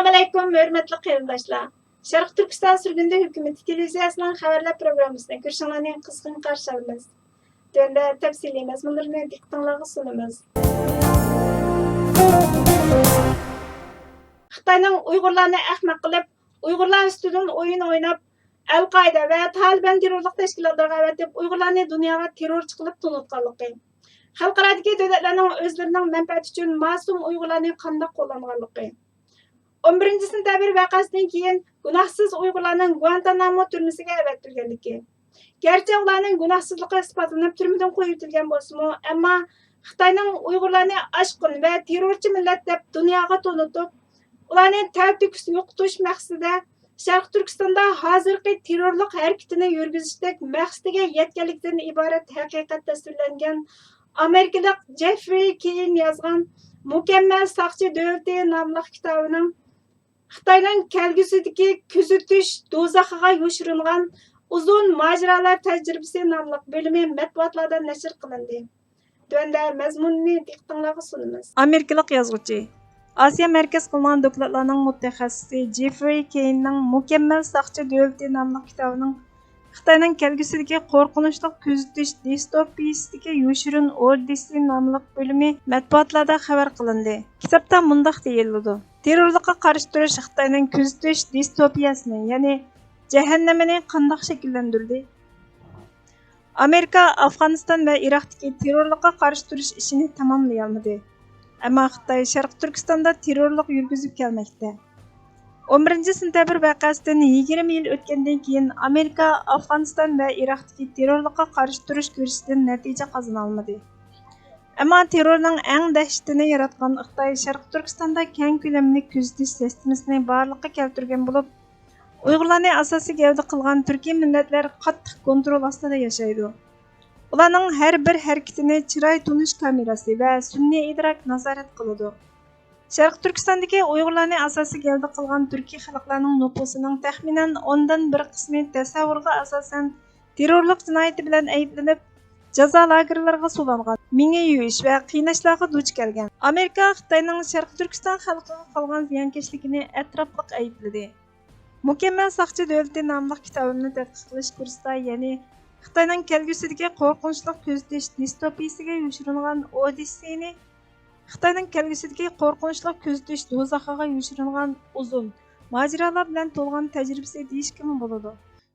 Assalamu alaykum, hörmətli qarindoshlar. Sharq Turkiston sürgündə hökuməti televiziyasının xəbərlər proqramısını görüşünlərini qızğın qarşı alırıq. Döndə təfsili məzmunlarını diqqətinizə sunumuz. Xitayning Uyg'urlarni ahmoq qilib, Uyg'urlar ustidan o'yin o'ynab, Al-Qoida va Taliban terrorlik tashkilotlariga avatib, Uyg'urlarni dunyoga terrorchi qilib tunutqanligi. Xalqaradagi davlatlarning o'zlarining manfaati uchun ma'sum Uyg'urlarni qandoq qo'llanganligi. 11 sentabr vaqasidan keyin gunohsiz Uyg'urlarning Guantanamo turmasiga avatilganligi. Gerçi ularning gunohsizligi isbotlanib turmadan qo'yib o'tilgan bo'lsa-mu, ammo Xitoyning Uyg'urlarni ashqin va terrorchi millat deb dunyoga tonutib, ularni tavtikus yo'qotish maqsadida Sharq Turkistonda hozirgi terrorlik harakatini yurgizishdek maqsadiga yetganlikdan iborat haqiqat tasvirlangan Amerikalik Jeffrey Keyin yozgan Mukammal Saqchi davlati nomli kitobining Xitoyning kelgusidagi kuzatish do'zaxiga yoshiringan uzun majralar tajribasi nomli bo'limi Matbۇئاتلاردا nashr qilindi. Döndə mazmunni diqqətinizə sunumuz. Amerikalik yozuvchi, Asiya markaz qilgan dokladlarning mutaxassisi Jeffrey Keyinning Mukammal Saqchi davlati nomli kitobining Xitoyning kelgusidagi qo'rqinchli kuzatish distopiyasidagi yoshirin ordisi nomli bo'limi matbuotlarda xabar qilindi. Kitobda mundaq deyiladi: terrorlikqa qarshi turish Xitoyning kuzatish distopiyasini, ya'ni jahannamini qandoq shakllantirdi? Amerika Afg'oniston va Iroqdagi terrorlikqa qarshi turish ishini tamomlay olmadi. Ammo Xitoy Sharq Turkistonda terrorlik yurgizib kelmoqda. 11 sentabr vaqasidan 20 yil o'tgandan keyin Amerika Afg'oniston va Iroqdagi terrorlikqa qarshi turish kursidan natija qozona olmadi. Ammo terrorning eng dahshatini yaratgan Xitoy Sharq Turkistonda keng ko'lamli kuzatish sistemasini borliqqa keltirgan bo'lib, Uyg'urlarni asosiy gavda qilgan turkiy millatlar qattiq kontrol ostida yashaydi. Ularning har bir harakatini chiroy tunish kamerasi va sun'iy idrok nazorat qiladi. Sharq Turkistondagi Uyg'urlarni asosiy gavda qilgan turkiy xalqlarning nufusining taxminan 10dan 1 qismi tasavvurga asosan terrorlik jinoyati bilan ayblanib, jazo lagerlariga so'langan, minga yuyish va qiynashlarga duch kelgan. Amerika Xitoyning Sharq Turkiston xalqiga qilgan ziyonkashligini atrofliq aybladi. Mukammal Saqchi davlati nomli kitobimni tadqiq qilish kursida, ya'ni Xitoyning kelgusidagi qo'rqinchli kuzatish distopiyasiga yoshiringan odissiyani, Xitoyning kelgusidagi qo'rqinchli kuzatish do'zaxiga yoshiringan uzun majralar bilan to'lgan tajribasi deyishga bo'ladi.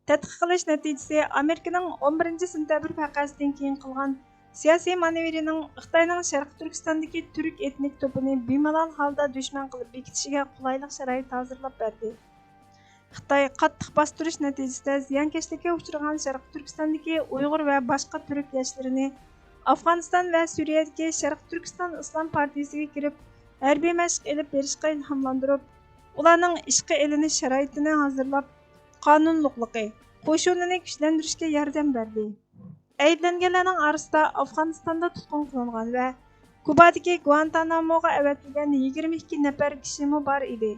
Tadqiq qilish natijasi Amerikaning 11 sentabr vaqasidan keyin qilgan siyosiy manevrining Xitoyning Sharq Turkistondagi turk etnik to'pini bemalol holda dushman qilib bekitishiga qulaylik sharoit hozirlab berdi. Xitoy qattiq bostirish natijasida ziyonkashlikka uchragan Sharq Turkistondagi Uyg'ur va boshqa turk yoshlarini Afg'oniston va Suriyadagi Sharq Turkiston Islom partiyasiga kirib, harbiy mashq elib berishga ilhomlantirib, ularning ishga elinish sharoitini hozirlab, qonunliqligi, qo'shinini kuchlantirishga yordam berdi. Ayblanganlarning orasida Afg'onistonda tutqun qilingan va Kubadagi Guantanamoga avatilgan 22 nafar kishimi bor edi.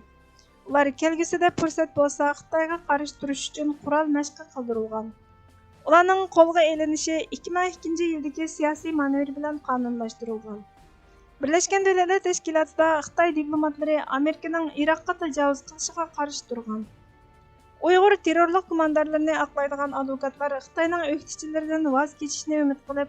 Ular kelgusida fursat bo'lsa Xitoyga qarshi turish uchun qurol mashqi qildirilgan. Ularning qo'lga elinishi 2002 yildagi siyosiy manevr bilan qonunlashtirilgan. Birlashgan Davlatlar Tashkilotida Xitoy diplomatlari Amerikaning Iroqqa tajovuz qilishiga qarshi turgan. Uyg'ur terrorlik gumondorlarini oqlaydigan advokatlar Xitoyning o'qituvchilaridan voz kechishni umid qilib,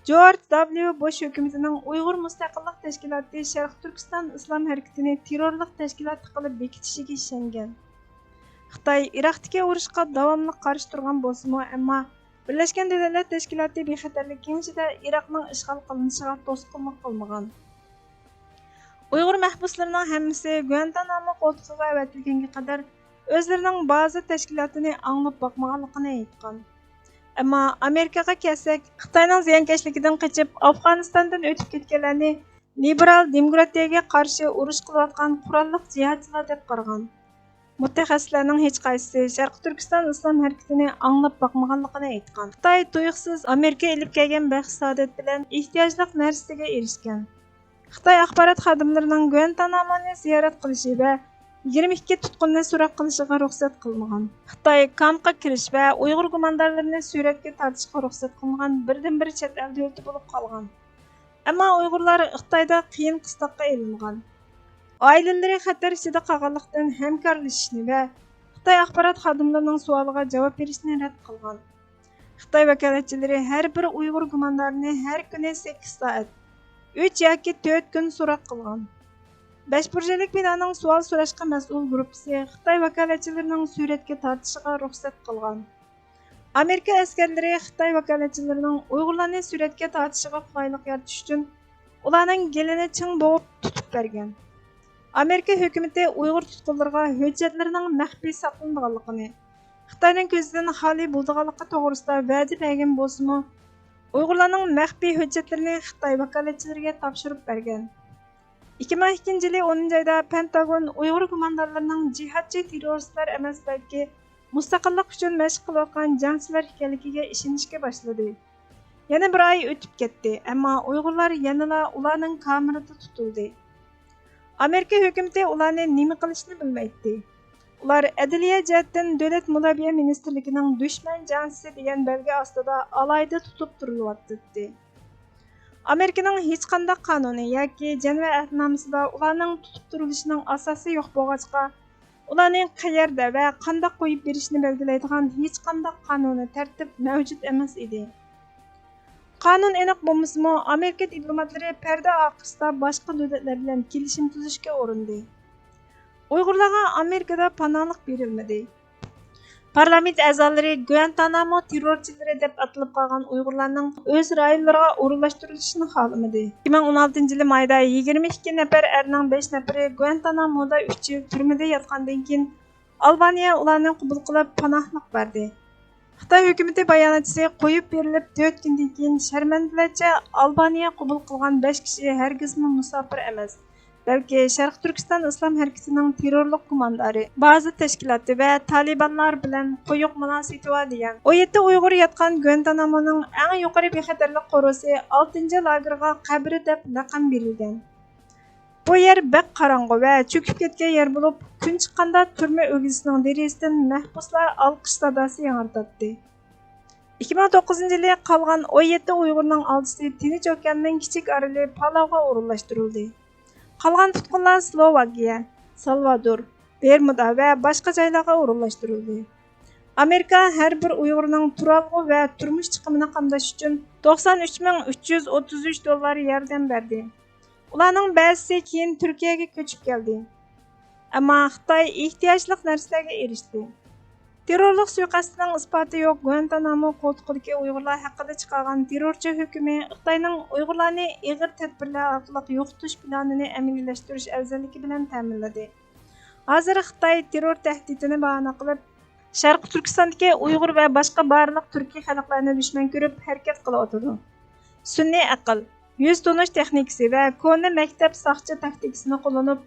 George W. Bush hukumatining Uyg'ur mustaqillik tashkiloti Sharq Turkiston islom harakatini terrorlik tashkiloti qilib bekitishiga ishongan. Xitoy Iroqdagi urushga davomli qarshi turgan bo'lsa-mu, ammo Birlashgan Davlatlar Tashkiloti bexatarlik kengashida Iroqning ishg'ol qilinishiga to'sqinlik qilmagan. Uyg'ur mahbuslarining hammasi Guantanamo qo'rg'oniga avatilganga qadar o'zlarining ba'zi tashkilotini anglab boqmaganligini aytgan. Ammo Amerikaga kelsak, Xitoyning ziyonkashligidan qochib, Afg'onistondan o'tib ketganlarni liberal demokratiyaga qarshi urush qilayotgan qurolli jihatchilar deb qaragan. Mutaxassislarning hech qaysisi Sharq Turkiston islom harakatini anglab boqmaganligini aytgan. Xitoy to'yiqsiz Amerika elib kelgan baxt saodat bilan ehtiyojli narsasiga erishgan. Xitoy axborot xodimlarining Guantanamoni ziyorat qilishi va 22 tutqunni so'roq qilishiga ruxsat qilmagan. Xitoy kampga kirish va Uyg'ur gumondorlarini suratga tortishga ruxsat qilmagan birdan-bir chet el davlati bo'lib qolgan. Ammo Uyg'urlar Xitoyda qiyin qistoqqa ilingan. oilalari xatar ichida qolganlikdan hamkorlashishni va Xitoy axborot xodimlarining savoliga javob berishni rad qilgan. Xitoy vakolatchilari har bir Uyg'ur gumondorini har kuni 8 soat, 3 yoki 4 kun so'roq qilgan. 5 burjalik binoning savol so'rashga mas'ul gruppasi Xitoy vakolatchilarining suratga tortishiga ruxsat qilgan. Amerika askarlari Xitoy vakolatchilarining Uyg'urlarni suratga tortishiga qulaylik yaratish uchun ularning gelini ching bo'g'ib tutib bergan. Amerika hukumati Uyg'ur tutqunlariga hujjatlarining maxfiy saqlanganligini, Xitoyning ko'zidan xoli bo'lganligi to'g'risida va'da bergan bo'lsa-mu, Uyg'urlarning maxfiy hujjatlarini Xitoy vakolatchilariga topshirib bergan. 2002 yılı 10 ayda Pentagon Uyg'ur gumondorlarining jihadchi terroristlar emas, balki mustaqillik uchun mashq qilayotgan jangchilar ekanligiga ishonishga boshladi. Yana bir oy o'tib ketdi, ammo Uyg'urlar yanada ularning kamerada tutildi. Amerika hukumati ularni nima qilishni bilmaydi. Ular adliya jihatdan davlat mudofaa ministrligining dushman jangchisi degan belgi ostida alayda tutib turilyapti. Amerikaning hech qanday qonuni yoki janva ahdnomasida ularning tutib turilishining asosi yo'q bo'lg'achqa, ularning qayerda va qanday qo'yib berishni belgilaydigan hech qanday qonuniy tartib mavjud emas edi. Qonun aniq bo'lmasa-mu, Amerika diplomatlari parda orqasida boshqa davlatlar bilan kelishim tuzishga urindi. Uyg'urlarga Amerikada panohlik berilmadi. Parlament a'zolari Guantanamo terrorchilari deb atalib qolgan Uyg'urlarning o'z rayonlariga o'rinlashtirilishini xohlamadi. 2016 yili mayda 22 nafar erning 5 nafari Guantanamoda 3 yil turmada yotgandan keyin Albaniya ularni qabul qilib panohlik berdi. Xitoy hukumati bayonotchisi qo'yib berilib 4 kundan keyin sharmandalarcha Albaniya qabul qilgan 5 kishi hargizmi musofir emas, balki Sharq Turkiston islom harakatining terrorlik gumondori, ba'zi tashkiloti va talibanlar bilan qo'yiq munosabat degan 17 Uyg'ur yotgan Guantanamoning eng yuqori bexatarlik qo'rg'isi 6-lagerga qabri deb laqam berilgan. Bu yer bak qorong'u va cho'kib ketgan yer bo'lib, kun chiqqanda turma o'g'isining derisidan mahbuslar olqish sadosi yangraydi. 2009 yili qolgan 17 Uyg'urning 6si Tinch okeanining kichik oroli Palavga o'rinlashtirildi. Qolgan tutqunlar Slovakiya, Salvador, Bermuda va boshqa joylarga o'rinlashtirildi. Amerika har bir Uyg'urning turalg'u va turmush chiqimini qamdash uchun $93,333 yordam berdi. Ularning ba'zisi keyin Turkiyaga ko'chib keldi. Ammo Xitoy ehtiyojli narsalarga erishdi. Terrorlik suiqasdining isboti yo'q Guantanamo qo'rqidagi Uyg'urlar haqida chiqargan terrorchi hukumi Xitoyning Uyg'urlarni ig'ir tadbirlar orqali yo'qotish planini amaliylashtirish afzalligi bilan ta'minladi. Hozir Xitoy terror tahdidini bahona qilib, Sharq Turkistondagi Uyg'ur va boshqa barliq turkiy xalqlarni dushman ko'rib harakat qilyotdi. Sun'iy aql, yuz tonish texnikasi va koni maktab soqchi taktikasini qo'llanib,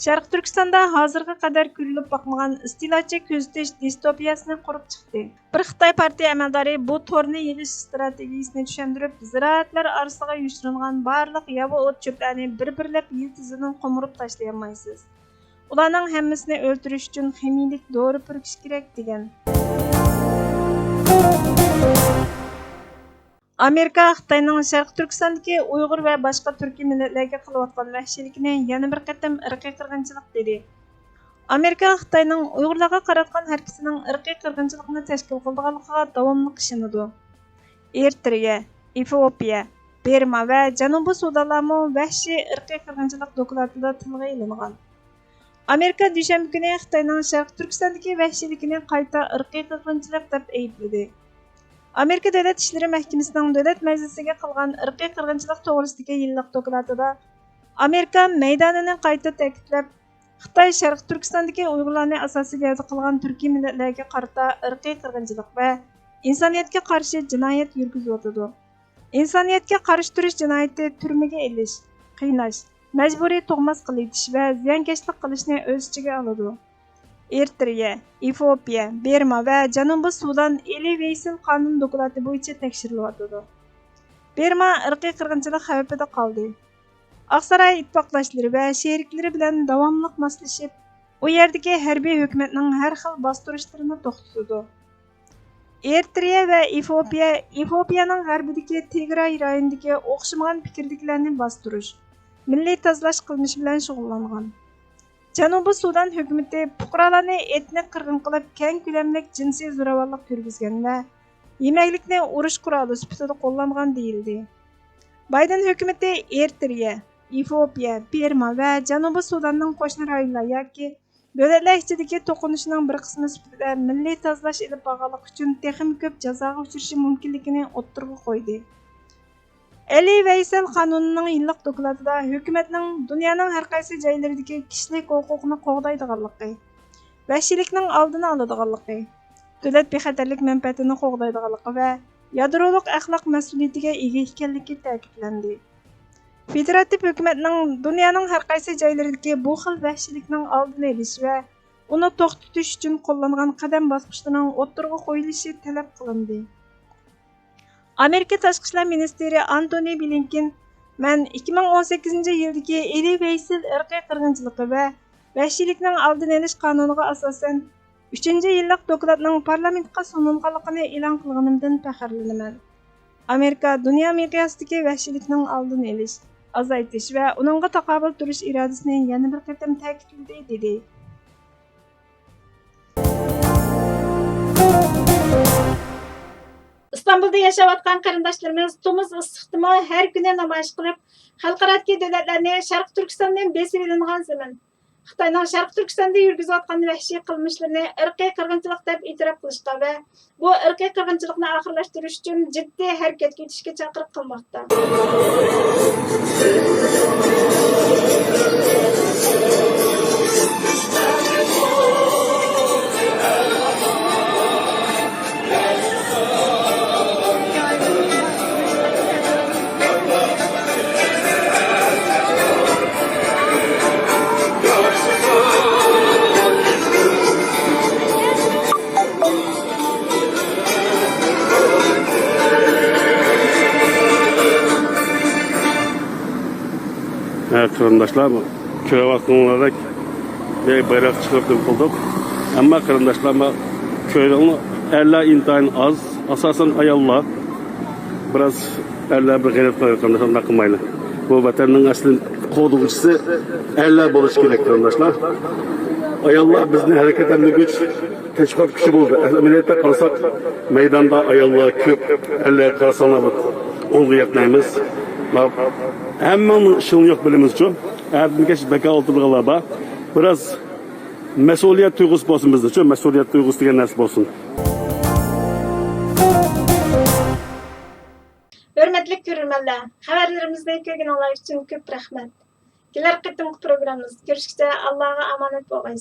Sharq Turkistonda hozirga qadar ko'rilib boqmagan istilochi ko'zitish distopiyasini qurib chiqdi. Bir Xitoy partiya amaldori bu torni yig'ish strategiyasini tushuntirib, ziroatlar orasiga yushirilgan barliq yava o't cho'plarni bir-birlab yiltizidan qo'mirib tashlayolmaysiz. Ularning hammasini o'ldirish uchun ximiylik dori purkish kerak degan. Amerika Xitoyning Sharq Turkistondagi Uyg'ur va boshqa turkiy millatlarga qilayotgan vahshiylikni yana bir qatam irqiy qirg'inchilik dedi. Amerika Xitoyning Uyg'urlarga qaratgan harakatining irqiy qirg'inchilikni tashkil qilganligiga davomli ishonadi. Eritriya, Efiopiya, Berma va Janubiy Sudanlarmi vahshiy irqiy qirg'inchilik dokladida tilga ilingan. Amerika dushanba kuni Xitoyning Sharq Turkistondagi vahshiylikni qayta irqiy qirg'inchilik deb aybladi. Amerika Davlat ishlari mahkamasining davlat majlisiga qilgan irqiy qirg'inchilik to'g'risidagi yillik dokladida Amerika maydonini qayta ta'kidlab, Xitoy Sharq Turkistondagi Uyg'urlarni asosiy gavda qilgan turkiy millatlarga qarata irqiy qirg'inchilik va insoniyatga qarshi jinoyat yurgizyotdi. Insoniyatga qarshi turish jinoyati turmaga ilish, qiynash, majburiy tug'mas qilish va ziyonkashlik qilishni o'z ichiga oladi. Eritriya, Efiopiya, Berma va Janubiy Sudan Elevation qonun doklati bo'yicha tekshirilyotdi. Berma irqiy qirg'inchilik xavfida qoldi. Oqsaroy ittifoqdoshlari va sheriklari bilan davomli moslashib, u yerdagi harbiy hukumatning har xil bostirishlarini to'xtatdi. Eritriya va Efiopiyaning g'arbidagi Tigray rayonidagi o'xshamagan fikrdagilarni bostirish, milliy tozalash qilmishi bilan shug'ullangan. Janubiy Sudan hökuməti fuqarolarni etni qirg'in qilib, keng ko'lamli jinsiy zo'ravonlik yurgizgan va yeməklikni urush quroli sifatida qo'llangan deyildi. Bayden hökuməti Eritriya, Efiopiya, Birma va Janubiy Sudanning qo'shni rayonlar yoki davlatlar ichidagi to'qinishning bir qismi sifatida milliy tozalash ilib borganlik uchun texnik ko'p jazoga uchrashi mumkinligini o'ttirg'a qo'ydi. Ali Veysel qonunining yillik dokladida hukumatning dunyoning har qaysi joylaridagi kishilik huquqni qo'g'daydiganligi, vahshiylikning oldini oladiganligi, davlat bexatarlik manfaatini qo'g'daydiganligi va yadroliq axloq mas'uliyatiga ega ekanligi ta'kidlandi. Federativ hukumatning dunyoning har qaysi joylaridagi bu xil vahshiylikning oldini olish va uni to'xtatish uchun qo'llangan qadam bosqichlarining o'ttirg'a qo'yilishi talab qilindi. Amerika Tashqi ishlar ministri Antony Blinken "Men 2018-yildagi Ali Veysel irqiy qirg'inchiligi va vahshiylikning oldini olish qonuniga asosan 3-yillik dokladning parlamentga sunilganligini e'lon qilganimdan faxrlanaman. Amerika dunyo miqyosidagi vahshiylikning oldini olish, azaytish va uningga taqobil turish irodasini yana bir qatam ta'kidladi" dedi. İstanbul'da yaşayotgan qarindoshlarimiz Tumuz issiqdimi har kuni namoyish qilib, xalqarodagi davlatlarni Sharq Turkistondan besib ilingan zaman Xitoyning Sharq Turkistonda yurgizayotgan vahshiy qilmishlarini irqiy qirg'inchilik deb e'tirof qilishga va bu irqiy qirg'inchilikni oxirlashtirish uchun jiddiy harakatga o'tishga chaqiriq qilmoqda. Evet, kırındaşlar, köye vaktimlerde bayrak çıkartıp bulduk. Ama kırındaşlar, köyün erler intihayın az, asasen ayallar. Biraz erler bir gayret koyuyor kırındaşlar, nakılmayla. Bu vatanın aslında koducusu erler buluş gerek kırındaşlar. Ayallar bizden hareket eden güç, teşvik güçü buldu. Millete kalsak meydanda ayallar köp, erler karasanlar olgu yapmayımız. Hemen işin yok bilimiz için. Eğer geç beka oturduğularda biraz mesuliyet duygusu olsun bizde. Çünkü mesuliyet duygusu diye nasip olsun. Hürmetli görürmenler, haberlerimizde köygünler için köp rahmet. Gelir kıtımkı programımız. Görüşürüz. Allah'a emanet olun.